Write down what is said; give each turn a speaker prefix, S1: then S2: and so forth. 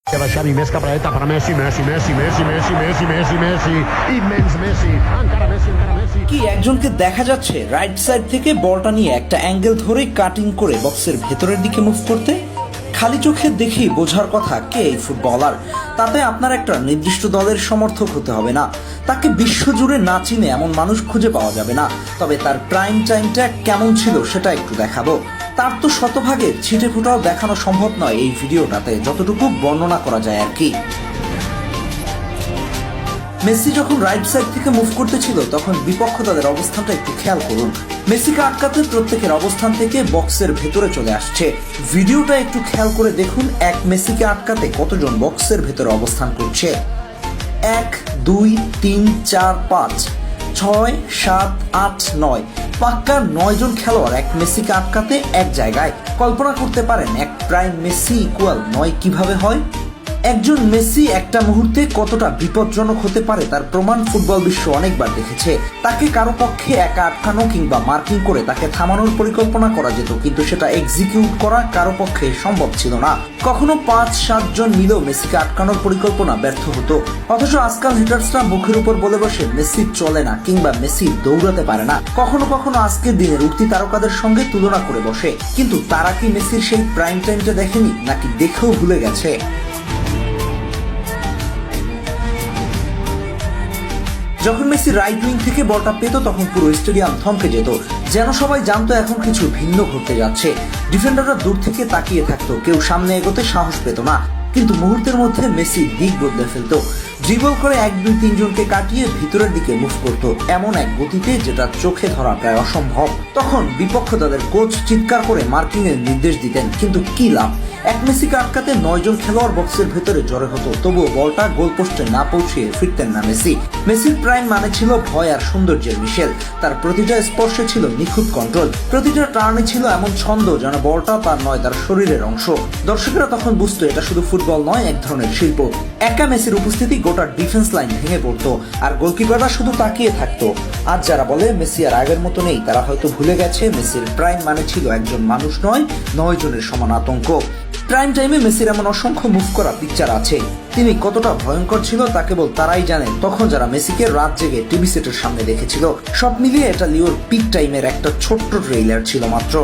S1: Xavi més cap a la dreta per a Messi, immens Messi, encara Messi.
S2: কি একজনকে দেখা যাচ্ছে right side থেকে বলটা নিয়ে একটা অ্যাঙ্গেল ধরে কাটিং করে বক্সের ভেতরের দিকে মুভ করতে। খালি চোখে দেখেই বোঝার কথা কে এই ফুটবলার। তাতে আপনার একটা নির্দিষ্ট দলের সমর্থক হতে হবে না, তাকে বিশ্বজুড়ে না চিনে এমন মানুষ খুঁজে পাওয়া যাবে না। তবে তার প্রাইম টাইমটা কেমন ছিল সেটা একটু দেখাবো। তার তো শতভাগে ছিটে ফুটাও দেখানো সম্ভব নয় এই ভিডিওটাতে, যতটুকু বর্ণনা করা যায় আর কি। মেসি যখন রাইট সাইড থেকে মুভ করতেছিল তখন বিপক্ষ দলের অবস্থানটা একটু খেয়াল করুন। মেসিকে আটকাতে প্রত্যেকের অবস্থান থেকে বক্সের ভেতরে চলে আসছে। ভিডিওটা একটু খেয়াল করে দেখুন, এক মেসিকে আটকাতে কতজন বক্সের ভেতরে অবস্থান করছে। 1 2 3 4 5 6 7 8 9, পাক্কা 9 জন খেলোয়াড় এক মেসিকে আটকাতে এক জায়গায়। কল্পনা করতে পারেন এক প্রাইম মেসি ইকুয়াল 9 কিভাবে হয়। একজন মেসি একটা মুহূর্তে কতটা বিপজ্জনক হতে পারে তার প্রমাণ ফুটবল বিশ্ব অনেকবার দেখেছে। তাকে কারো পক্ষে একা আটকানো কিংবা মার্কিং করে তাকে থামানোর পরিকল্পনা করা যেত, কিন্তু সেটা এক্সিকিউট করা কারো পক্ষে সম্ভব ছিল না। কখনো 5-7 জন মিলেও মেসিকে আটকানোর পরিকল্পনা ব্যর্থ হতো। অথচ আজকাল হিটার্সরা মুখের উপর বলে বসে মেসি চলে না কিংবা মেসি দৌড়াতে পারে না। কখনো কখনো আজকের দিনের উঠতি তারকাদের সঙ্গে তুলনা করে বসে। কিন্তু তারা কি মেসির সেই প্রাইম টাইমটা দেখেনি, নাকি দেখেও ভুলে গেছে? যখন মেসি রাইট উইং থেকে বলটা পেত তখন পুরো স্টেডিয়াম থমকে যেত, যেন সবাই জানতো এখন কিছু ভিন্ন ঘটতে যাচ্ছে। ডিফেন্ডাররা দূর থেকে তাকিয়ে থাকতো, কেউ সামনে এগোতে সাহস পেত না। কিন্তু মুহূর্তের মধ্যে মেসি দিক বদলে ফেলতো। ড্রিবল করে 1 2 3 জনকে কাটিয়ে ভিতরের দিকে মুভ করতো এমন এক গতিতে যেটা চোখে ধরা প্রায় অসম্ভব। তখন বিপক্ষ দলের কোচ চিৎকার করে মার্কিং এর নির্দেশ দিতেন, কিন্তু কি লাভ? এক মেসিকে আটকাতে 9 জন খেলোয়াড় বক্সের ভেতরে জড়ো হতো, তবুও বলটা গোল পোস্টে না পৌঁছিয়ে ফিরতেন না মেসি। মেসির প্রাইম মানে ছিল ভয় আর সৌন্দর্যের মিশেল। তার প্রতিটা স্পর্শে ছিল নিখুঁত কন্ট্রোল, প্রতিটা টার্নে ছিল এমন ছন্দ যেন বলটা তার নয়, তার শরীরের অংশ। দর্শকেরা তখন বুঝতো এটা শুধু ফুটবল নয়, এক ধরনের শিল্প। একা মেসির উপস্থিতি গোটা ডিফেন্স লাইন ভেঙে পড়তো, আর গোলকিপাররা শুধু তাকিয়ে থাকতো। আজ যারা বলে মেসি আর আগের মতো নেই, তারা হয়তো ভুলে গেছে মেসির প্রাইম মানে ছিল একজন মানুষ নয়, 9 জনের সমান আতঙ্ক। প্রাইম টাইমে মেসির এমন অসংখ্য মুভ করা পিকচার আছে। তিনি কতটা ভয়ঙ্কর ছিল তা কেবল তারাই জানেন, তখন যারা মেসিকে রাত জেগে টিভি সেটের সামনে দেখেছিল। সব মিলিয়ে এটা লিওর পিক টাইমের একটা ছোট্ট ট্রেইলার ছিল মাত্র।